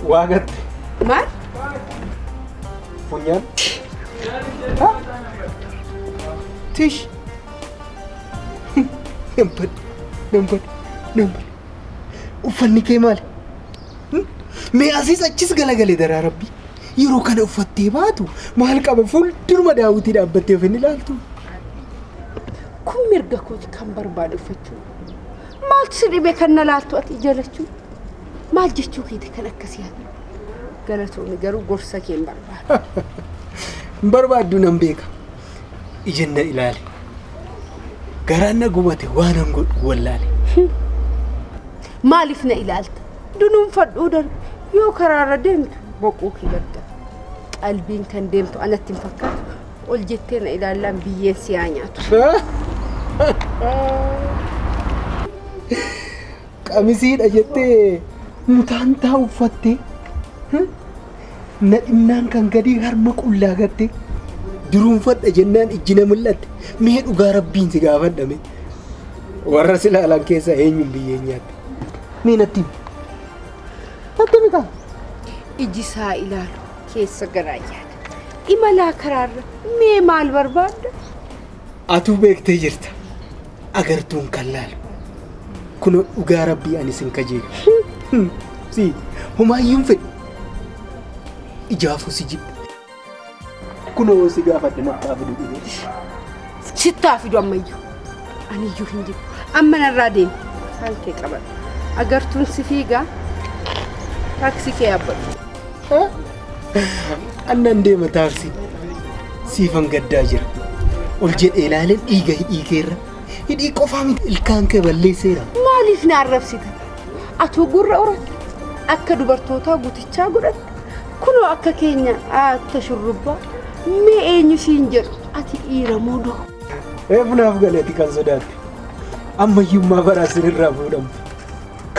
Waagat. Maal? Funyaan. Tish. Nampat. Uffanni kee maali? Mee asiis achis galagalee daraa rabbi. Yeroo kana uffattee baatu maal qaba fuulduruma daawwitii dhaabbattee of hin ilaaltu. Kun mirga kooti kan barbaadu uffachuu. Maaltu si dhibee kan na laaltu ati jalachuu? Maal jechuu keeti kan akkasii haa? Galatoonni garuu gorsa kee hin barbaadu. Hin barbaaddu nan beeka. Ijaan na ilaali. Garaan na gubate waan an godhu wallaale. Maaliif na ilaalta? Dunuunfadhuu darbe yoo karaarra deemtu boquu kee gadda. Qalbiin kan deemtu anatti hin fakkaatu. Ol jettee na ilaallaan biyyeen si haa nyaatu. Qamisiidha jettee mutaantaa uffattee na dhimnaan kan gadii harma qullaa gatte duruunfadha jennaan ijji na mul'atte mee dhugaa rabbiin si gaafadhame warra si ilaalan keessa eenyuun biyyeen nyaatte mee natti mikaa iji isaa ilaalu keessa garaa yaada imalaa karaarra mee maal barbaadda? Atuu beektee jirta agartuun kan laalu kun dhugaa rabbii ani sin kajeelu si humaayyuun fedhu ijaafu si jibbu kunoo si gaafadhe natti afidu dhibee sittaa fidu ammayyuu aniyyuu hin jibbu amma narraa deemi isaan kee qaban agartuun si fiigaa taaksii kee yaabbadhu annan deema taaksii siifan gaddaa jira ol jedhee ilaaleen dhiiga hidhii keerra hidhii qofaa miti ilkaan kee balleesseera maaliif na arrabsita atuu gurra horatte akka dubartootaa guutichaa godhatte kunoo akka keenya atta shurrubbaa mee eenyu siin jedhu ati dhiira moodoo eefunaaf galeeti kan sodaatte ammayyummaa baraasin irraa fuudhamtu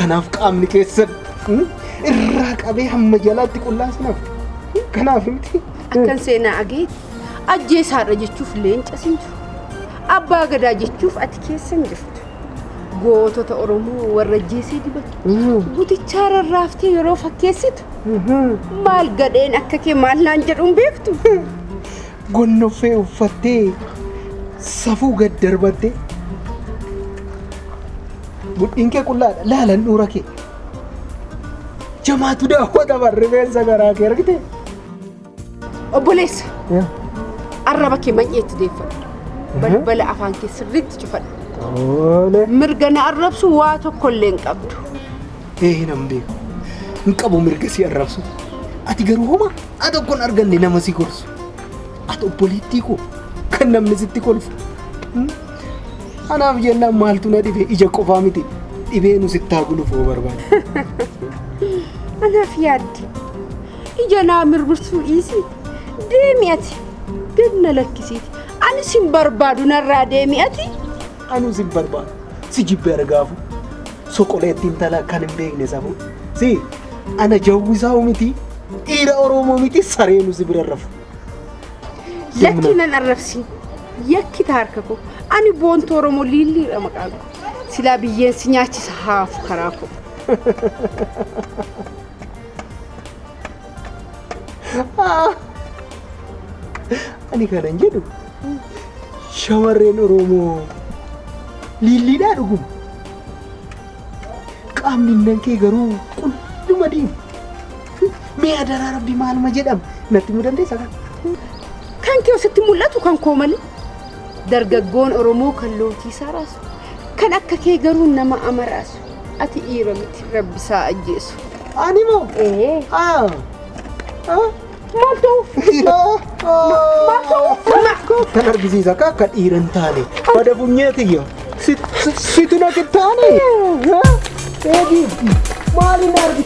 kanaaf qaamni keessan irraa qabee hamma jalaatti qullaasnaaf kanaaf miti akkan seenaa ageeti ajjeesaadha jechuuf leenca siin jiru abbaa gadaa jechuuf ati keessan jirtu gootota Oromoo warra ajjeesee dibatu guutichaa rarraaftee yeroo fakkeessitu maal gadheen akka kee maal naan jedhuun beektu gonnoffee uffattee safuu gad darbattee budhiin kee qullaadha laalan dhuura kee jamaatu daawwata barrifeensa garaa kee argite obboleessa arraba kee man'eetti deeffadhu balbala afaan kee sirriitti cufadhu mirga na arrabsu waa tokkollee hin qabdu nan beeku hin qabu mirga si arrabsu ati garuu homa ati tokkon arganne nama si gorsu ati obboleettii koo kan namni sitti kolfu anaaf jennaan maaltu na dhibe ija qofaa miti dhibee nu sittaa gulufoo barbaada anaaf yaaddi ija naa mirmirsuu dhiisii deemi ati gad na lakkisiiti ani sin barbaadu narraa deemi ati anu sin barbaadu si jibbe argaafu soqoleettiin talaa kan hin beekne safu si ana jawwisaa miti dhiira Oromoo miti sareenu si bira rafu lakki nan arrabsi yakki harka ko ani boonto Oromoo liilliidha maqaan silaa biyyeen si nyaachisa haafu karaa ko ani kanan jedhu shamarreen Oromoo liilliidhaa dhugum qaamni nan kee garuu qulluma diimu mee adaraa rabbi maaluma jedham natti mu dandeessa kan kee sitti mul'atu kan koo malee dargaggoon Oromoo kan lootii isaa raasu kan akka kee garuu nama amaraasu ati dhiira miti rabbisaa ajjeesu ani moo maal ta'uuf kan argisiisa akka dhiiran taane bada funyeetiyya situ na kittaane eegi maalin argi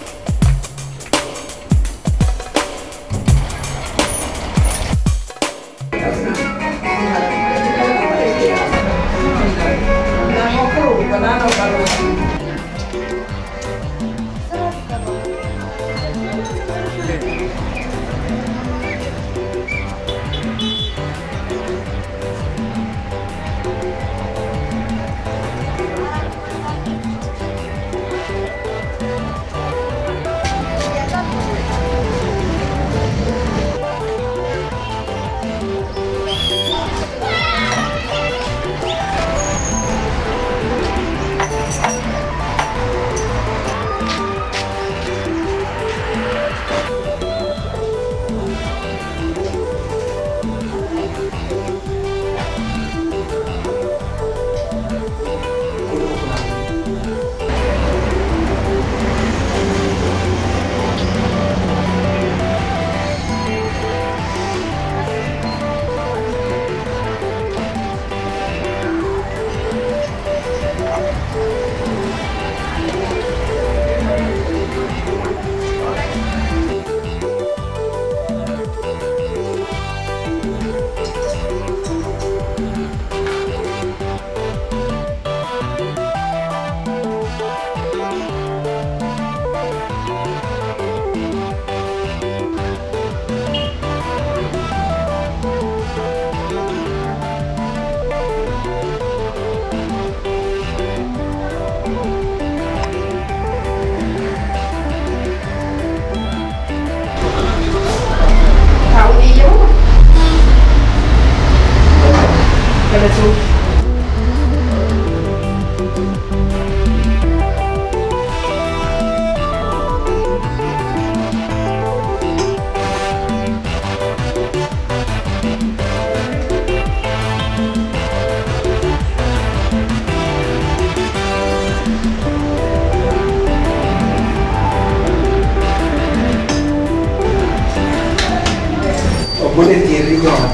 obboleetti hirrigaa.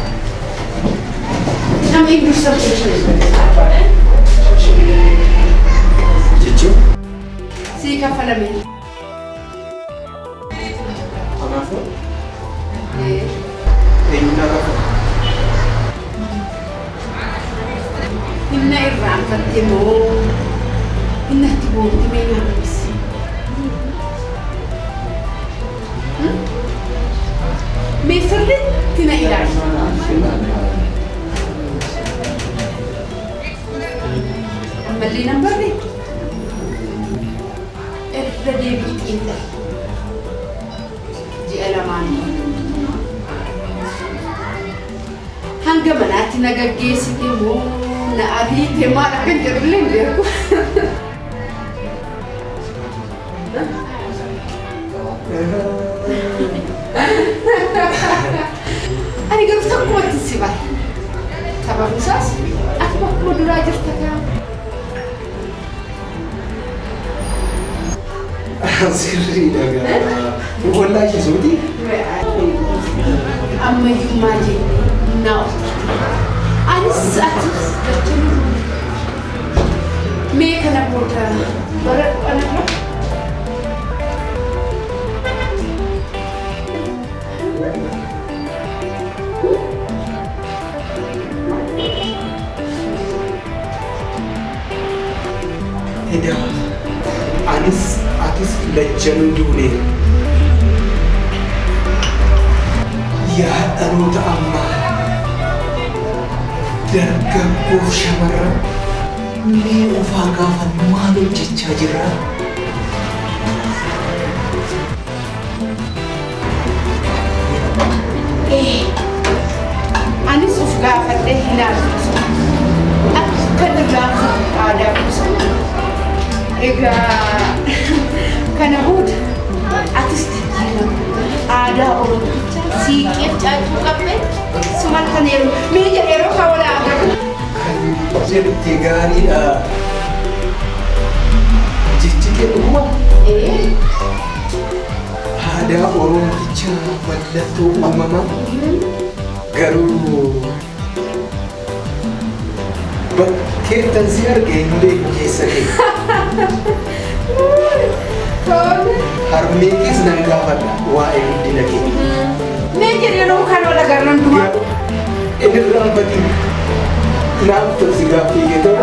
Nama Ingilish substitution. Jechuun? Sii kaffalame. Kanaafuu? Eenyuun akka Inna irraanfatte moo innatti boonti mee nyaannis? Mee sirriitti na ilaali. Ammallee nan barree irra deebii xiinxala. Ji'a lamaan hanga manaatti na gaggeessite moo na ariite maal akka hin jirullee hin beeku. Ani garuu takkumatti si bara. Sababni isaas ati bakkuma duraa jirta kaa. sirriidha gaa. Wallaachisuuti. Ammayyummaa jennee na oolcha. Anis atis dachanii mee kana booda bara dhufanarra Eda, anis atis lachanuu duune. Yaa dhaloota ammaa dargaggoo shamarran mee ofaa gaafannu maal hojjechaa jirra? anis of gaafadhee hin argisu. Akka dirraafu aadaa kuusa. Egaa kana booda atis aadaa Oromootichaa siiqeef caacuu qabdee sumaltaneeru. Mee jedheeroo haa wal agarru. Kan jedhutti gaariidha. Jechi kee dhuguma? Aadaa Oromootichaa mallattoo uumamaa garuu bakkeettan si arge hin beeku keessa kee. Harmee kees nan gaafadha waa'ee guddina kee. Mee jedheeroo kan wal agarran duma. Inni irraanfatiin naaf tolsi gaaffii kee ta'u.